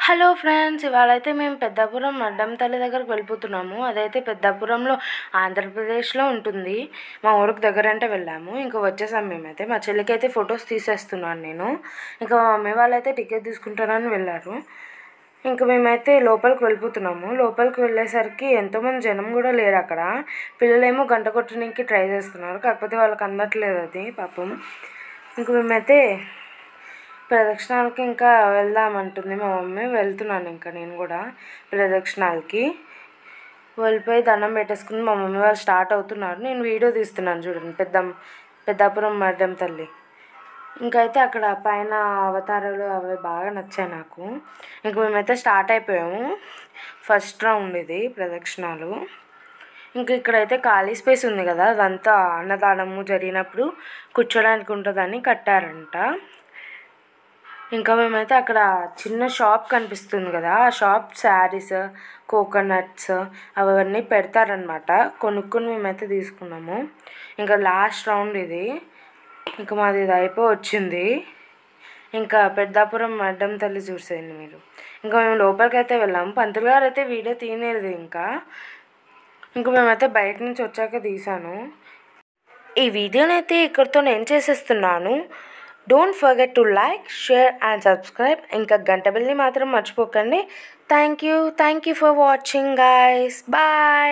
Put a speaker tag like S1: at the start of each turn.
S1: Hello friends, ఇవాళైతే మేము పెద్దాపురం అడ్డం తల్లి దగ్గరకు వెళ్ళిపోతున్నాము. అదైతే పెద్దాపురంలో ఆంధ్రప్రదేశ్లో ఉంటుంది. మా ఊరికి దగ్గరంటే వెళ్ళాము. ఇంకా వచ్చేసాము మేమైతే. మా చెల్లికి అయితే ఫొటోస్ తీసేస్తున్నాను నేను. ఇంకా మా మమ్మీ వాళ్ళైతే టికెట్ తీసుకుంటారని వెళ్ళారు. ఇంకా మేమైతే లోపలికి వెళ్ళిపోతున్నాము. లోపలికి వెళ్ళేసరికి ఎంతోమంది జనం కూడా లేరు అక్కడ. పిల్లలేమో గంట కొట్టడానికి ట్రై చేస్తున్నారు, కాకపోతే వాళ్ళకి అందట్లేదు అది పాపం. ఇంక మేమైతే ప్రదక్షిణాలకి ఇంకా వెళ్దామంటుంది మా మమ్మీ. వెళ్తున్నాను ఇంకా నేను కూడా ప్రదక్షిణాలకి. వెళ్ళిపోయి దండం పెట్టేసుకుని మా మమ్మీ వాళ్ళు స్టార్ట్ అవుతున్నారు. నేను వీడియో తీస్తున్నాను చూడండి, పెద్దాపురం మడ్డం తల్లి. ఇంకైతే అక్కడ పైన అవతారాలు అవి బాగా నచ్చాయి నాకు. ఇంక మేమైతే స్టార్ట్ అయిపోయాము. ఫస్ట్ రౌండ్ ఇది ప్రదక్షిణాలు. ఇంక ఇక్కడైతే ఖాళీ స్పేస్ ఉంది కదా, అదంతా అన్నదానము జరిగినప్పుడు కూర్చోడానికి ఉంటుందని కట్టారంట. ఇంకా మేమైతే అక్కడ చిన్న షాప్ కనిపిస్తుంది కదా, ఆ షాప్ శారీస్, కోకోనట్స్ అవన్నీ పెడతారనమాట. కొనుక్కొని మేమైతే తీసుకున్నాము. ఇంకా లాస్ట్ రౌండ్ ఇది. ఇంకా మాది ఇది అయిపోయి వచ్చింది. ఇంకా పెద్దాపురం అడ్డం తల్లి చూసేయండి మీరు. ఇంకా మేము లోపలికి అయితే వెళ్ళాము. పంతులు గారు అయితే వీడియో తీయలేదు. ఇంకా మేమైతే బయట నుంచి వచ్చాక తీసాను. ఈ వీడియోని అయితే ఇక్కడితో నేను చేసేస్తున్నాను. Don't forget to like, share and subscribe. ఇంకా గంట బెల్ని మాత్రం మర్చిపోకండి. Thank you for watching guys. Bye.